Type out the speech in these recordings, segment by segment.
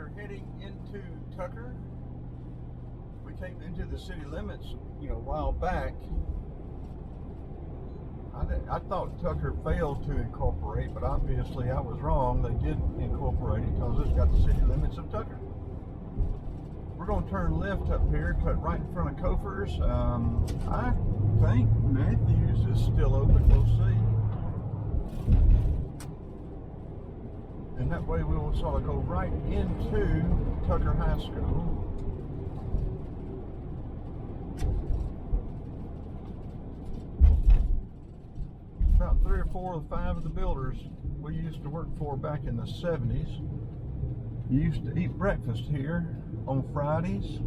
we're heading into Tucker. We came into the city limits, a while back. I thought Tucker failed to incorporate, but obviously I was wrong. They did incorporate it because it's got the city limits of Tucker. We're going to turn left up here, cut right in front of Kofer's. I think Matthews is still open. We'll see. And that way we will sort of go right into Tucker High School. About 3 or 4 or 5 of the builders we used to work for back in the 70s used to eat breakfast here on Fridays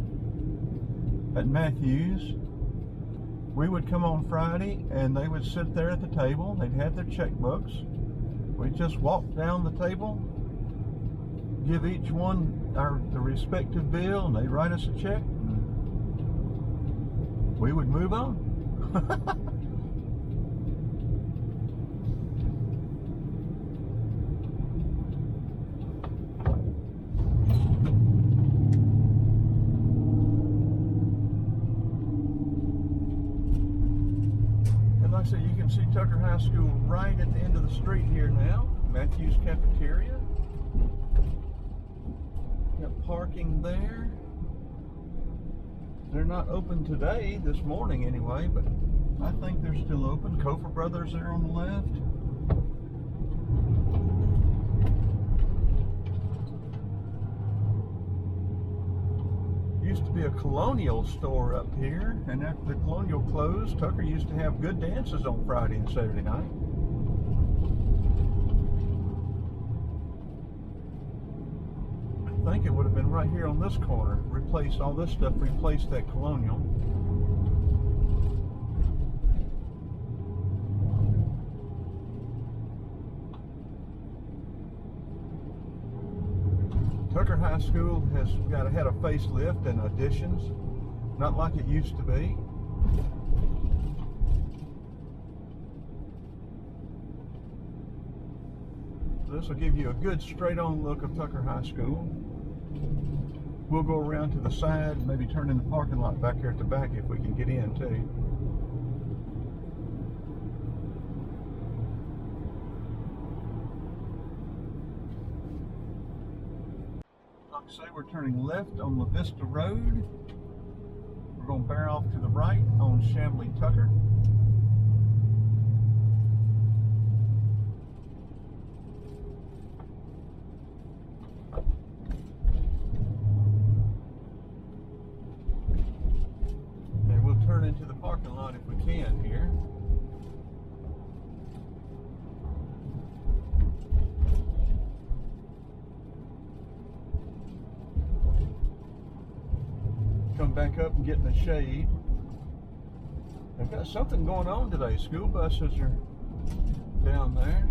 at Matthews. We would come on Friday and they would sit there at the table. They'd have their checkbooks. We'd just walk down the table, give each one the respective bill, and they'd write us a check. And we would move on. So you can see Tucker High School right at the end of the street here now. Matthews Cafeteria. Got parking there. They're not open today, this morning anyway, but I think they're still open. Kofer Brothers there on the left. Used to be a Colonial store up here, and after the Colonial closed, Tucker used to have good dances on Friday and Saturday night. I think it would have been right here on this corner. Replace all this stuff, replace that Colonial. Tucker High School has had a facelift and additions, not like it used to be. So this will give you a good straight-on look of Tucker High School. We'll go around to the side and maybe turn in the parking lot back here at the back if we can get in too. Say we're turning left on La Vista Road. We're going to bear off to the right on Chamblee Tucker. And we'll turn into the parking lot if we can here. Come back up and get in the shade. They've got something going on today. School buses are down there.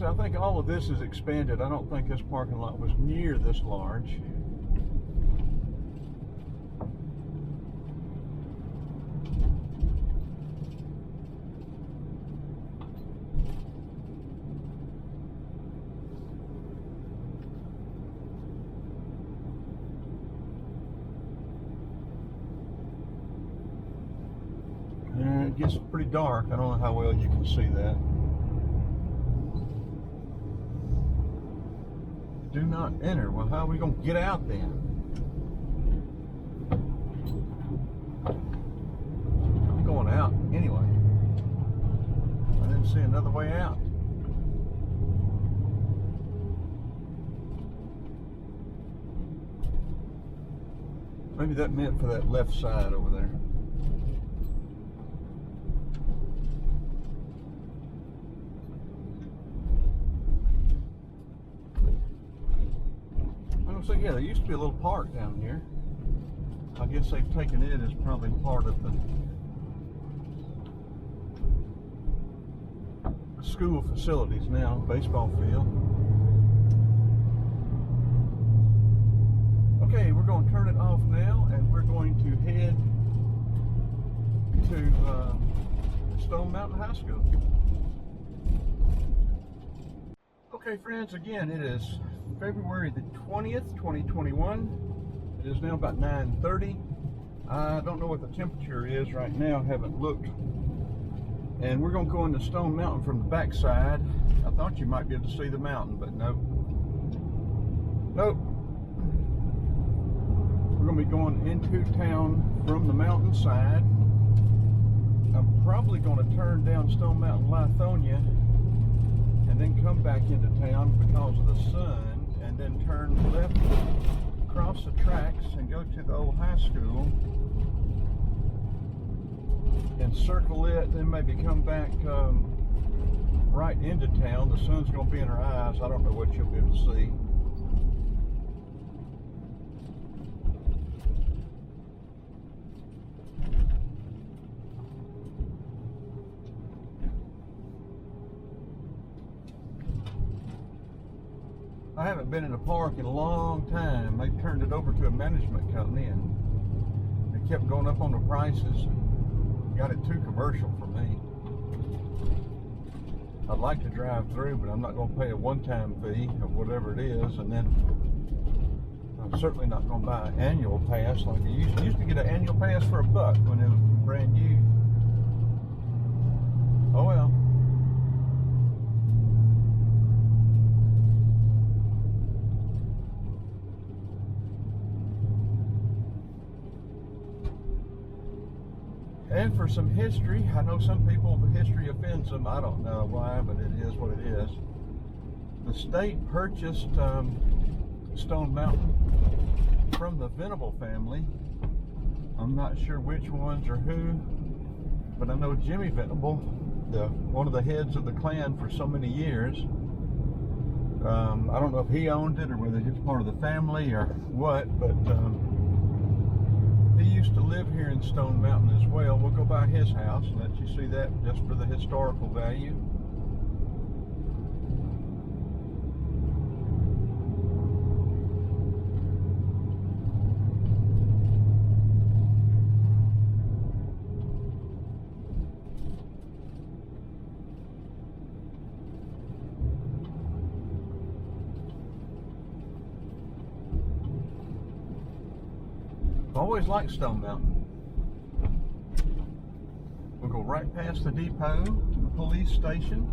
I think all of this is expanded. I don't think this parking lot was near this large. And it gets pretty dark. I don't know how well you can see that. Do not enter. Well, how are we going to get out then? I'm going out anyway. I didn't see another way out. Maybe that meant for that left side over there. So yeah, there used to be a little park down here. I guess they've taken it as probably part of the school facilities now, baseball field. Okay, we're going to turn it off now, and we're going to head to Stone Mountain High School. Okay, friends, again, it is February the 20th, 2021. It is now about 9:30. I don't know what the temperature is right now, haven't looked. And we're going to go into Stone Mountain from the backside. I thought you might be able to see the mountain, but nope. Nope. We're going to be going into town from the mountainside. I'm probably going to turn down Stone Mountain, Lithonia, and then come back into town because of the sun, and then turn left across the tracks and go to the old high school and circle it, then maybe come back right into town. The sun's going to be in our eyes. I don't know what you'll be able to see. I haven't been in a park in a long time. They turned it over to a management company, and they kept going up on the prices and got it too commercial for me. I'd like to drive through, but I'm not going to pay a one-time fee of whatever it is, and then I'm certainly not going to buy an annual pass like you used to get an annual pass for $1 when it was brand new. Oh well. And for some history, I know some people, the history offends them. I don't know why, but it is what it is. The state purchased Stone Mountain from the Venable family. I'm not sure which ones or who, but I know Jimmy Venable, one of the heads of the clan for so many years. I don't know if he owned it or whether it's part of the family or what, but he used to live here in Stone Mountain as well. We'll go by his house and let you see that just for the historical value. I've always liked Stone Mountain. We'll go right past the depot to the police station.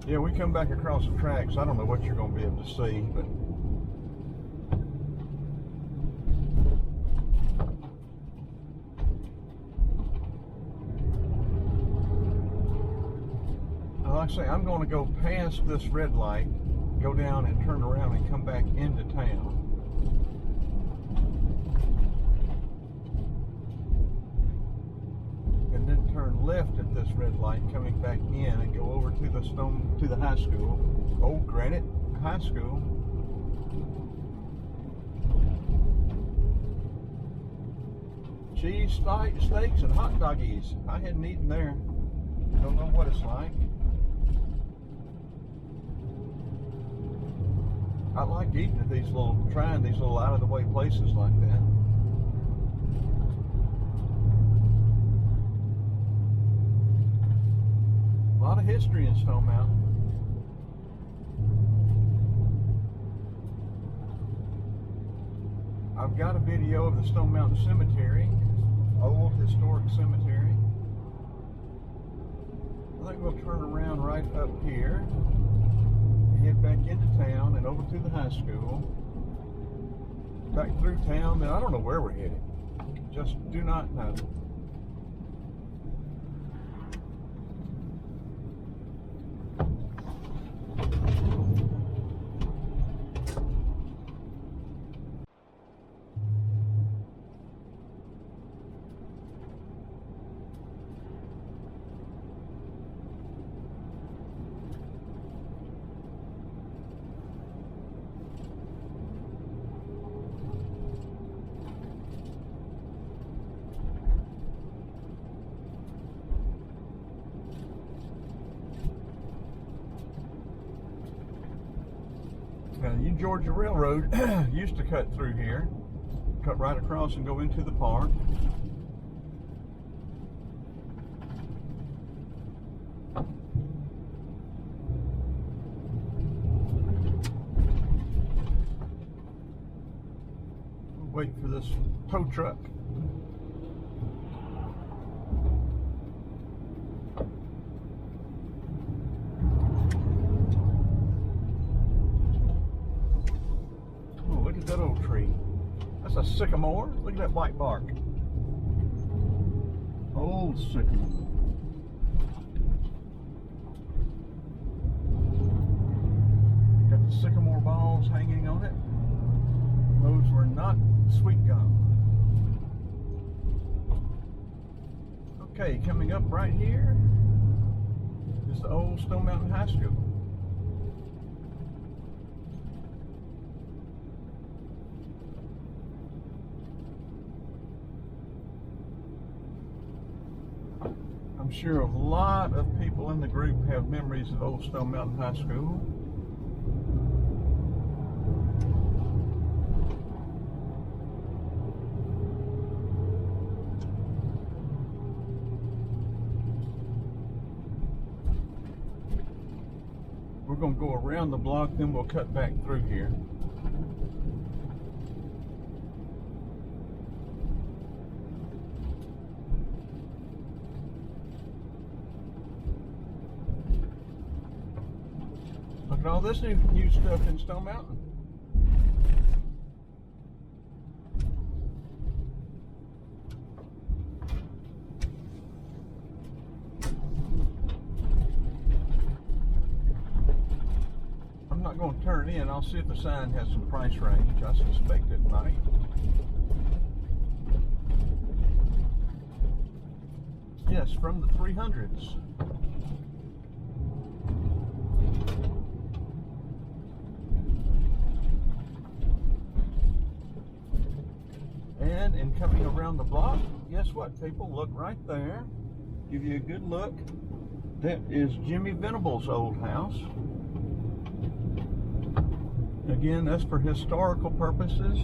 Yeah, we come back across the tracks. I don't know what you're going to be able to see, but like I say, I'm going to go past this red light, go down and turn around and come back into town. And then turn left at this red light coming back in and go over to the high school, Old Granite High School. Cheese, steaks, and hot doggies. I hadn't eaten there. Don't know what it's like. I like eating at trying these little out of the way places like that. A lot of history in Stone Mountain. I've got a video of the Stone Mountain Cemetery, old historic cemetery. I think we'll turn around right up here. Head back into town and over to the high school, back through town, then I don't know where we're headed. Just do not know. Now, the Georgia Railroad used to cut through here, cut right across and go into the park. We'll wait for this tow truck. That old tree. That's a sycamore. Look at that white bark. Old sycamore. Got the sycamore balls hanging on it. Those were not sweet gum. Okay, coming up right here is the old Stone Mountain High School. I'm sure a lot of people in the group have memories of old Stone Mountain High School. We're going to go around the block, then we'll cut back through here. Look at all this new stuff in Stone Mountain. I'm not going to turn in. I'll see if the sign has some price range. I suspect it might. Yes, from the 300s. And coming around the block, guess what, people? Look right there. Give you a good look. That is Jimmy Venable's old house. Again, that's for historical purposes.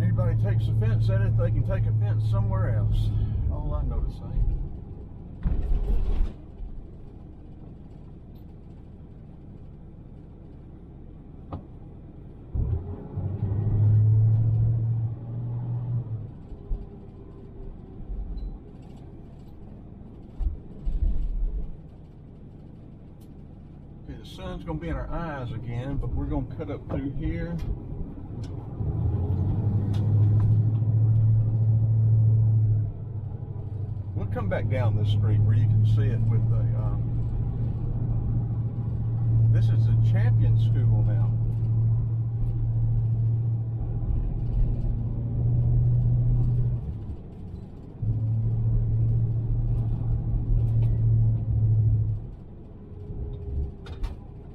Anybody takes offense at it, they can take offense somewhere else. All I know to say. Okay, the sun's going to be in our eyes again, but we're going to cut up through here. We'll come back down this street where you can see it with the, this is the Champion School now.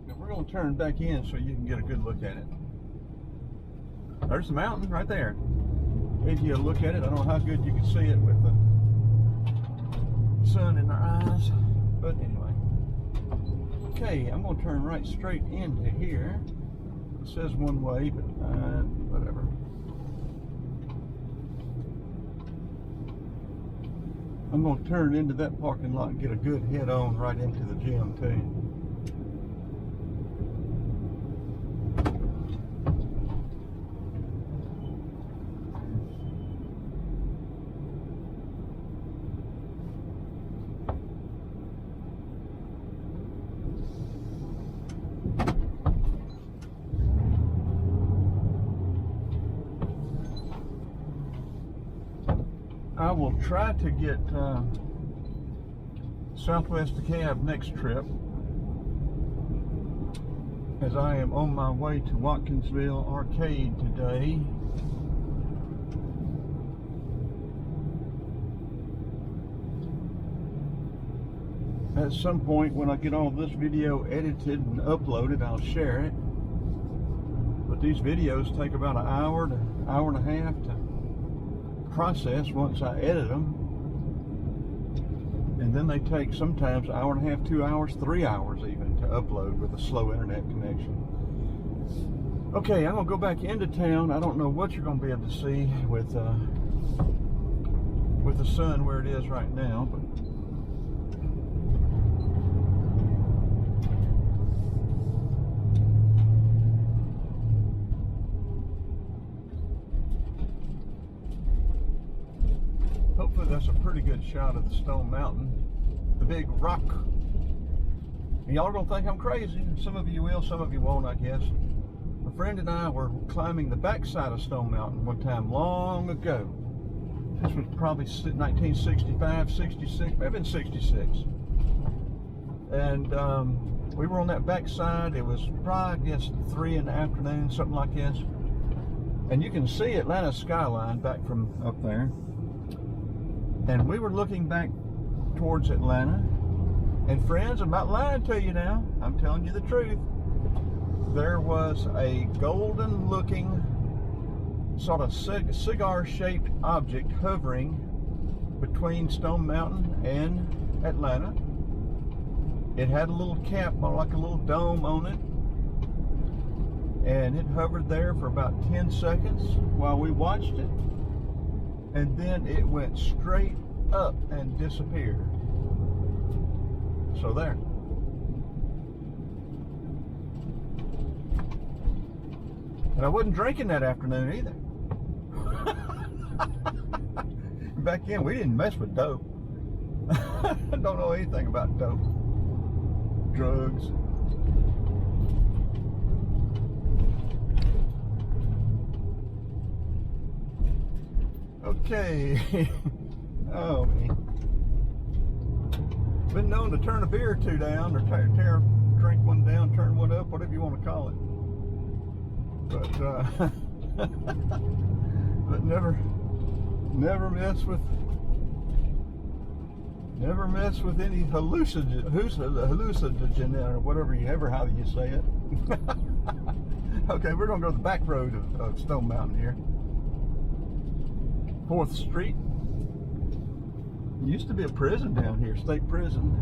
Now we're going to turn back in so you can get a good look at it. There's the mountain right there. If you look at it, I don't know how good you can see it with the sun in our eyes, but anyway. Okay, I'm going to turn right straight into here. It says one way, but whatever. I'm going to turn into that parking lot and get a good head on right into the gym too. I will try to get Southwest DeKalb next trip, as I am on my way to Watkinsville Arcade today. At some point when I get all this video edited and uploaded, I'll share it. But But these videos take about an hour to hour and a half to process once I edit them. And then they take sometimes an hour and a half, 2 hours, 3 hours even to upload with a slow internet connection. Okay, I'm gonna go back into town. I don't know what you're gonna be able to see with the sun where it is right now, but hopefully that's a pretty good shot of the Stone Mountain, the big rock. And y'all are gonna think I'm crazy. Some of you will, some of you won't, I guess. A friend and I were climbing the backside of Stone Mountain one time long ago. This was probably 1965, 66, maybe in 66. And we were on that backside. It was probably, I guess, 3 in the afternoon, something like this. And you can see Atlanta's skyline back from up there. And we were looking back towards Atlanta. And friends, I'm not lying to you now. I'm telling you the truth. There was a golden looking sort of cigar-shaped object hovering between Stone Mountain and Atlanta. It had a little cap, like a little dome on it. And it hovered there for about 10 seconds while we watched it. And then it went straight up and disappeared. So there. And I wasn't drinking that afternoon either. Back then, we didn't mess with dope. I don't know anything about dope. Drugs. Okay. Oh, man. Been known to turn a beer or two down, or drink one down, turn one up, whatever you want to call it. But but never mess with any hallucinogen or whatever how do you say it. Okay, we're gonna go to the back road of Stone Mountain here. 4th Street. Used to be a prison down here, state prison.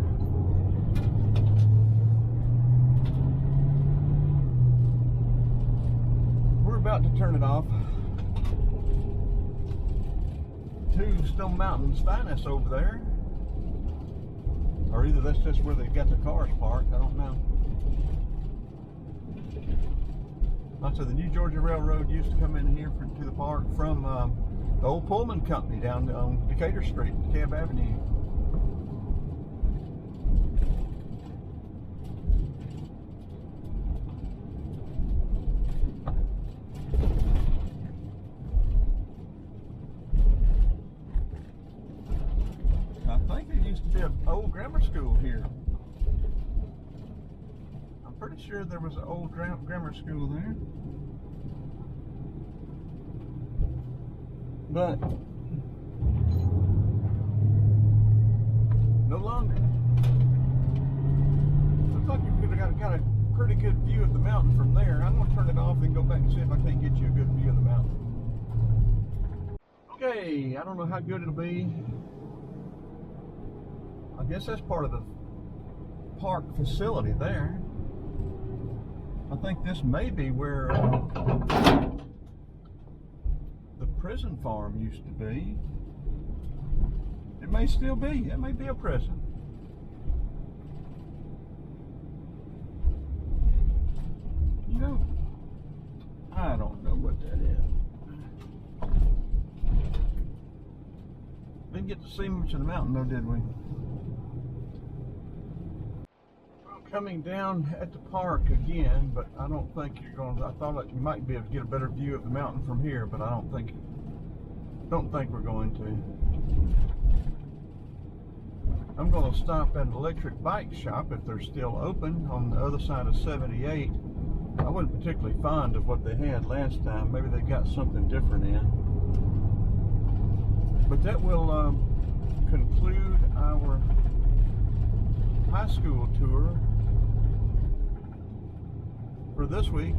We're about to turn it off to Stone Mountain's finest over there. Or either that's just where they got the cars parked, I don't know. So the New Georgia Railroad used to come in here to the park from the old Pullman company down on Decatur Street, Cab Avenue. I think there used to be an old grammar school here. I'm pretty sure there was an old grammar school there. But no longer. Looks like you've got a pretty good view of the mountain from there. I'm going to turn it off and go back and see if I can't get you a good view of the mountain. Okay, I don't know how good it'll be. I guess that's part of the park facility there. I think this may be where the prison farm used to be. It may still be. It may be a prison. You know, I don't know what that is. Didn't get to see much of the mountain though, did we? Coming down at the park again, but I don't think you're going to. I thought you might be able to get a better view of the mountain from here, but I don't think we're going to. I'm going to stop at an electric bike shop if they're still open on the other side of 78. I wasn't particularly fond of what they had last time. Maybe they got something different in. But that will conclude our high school tour for this week.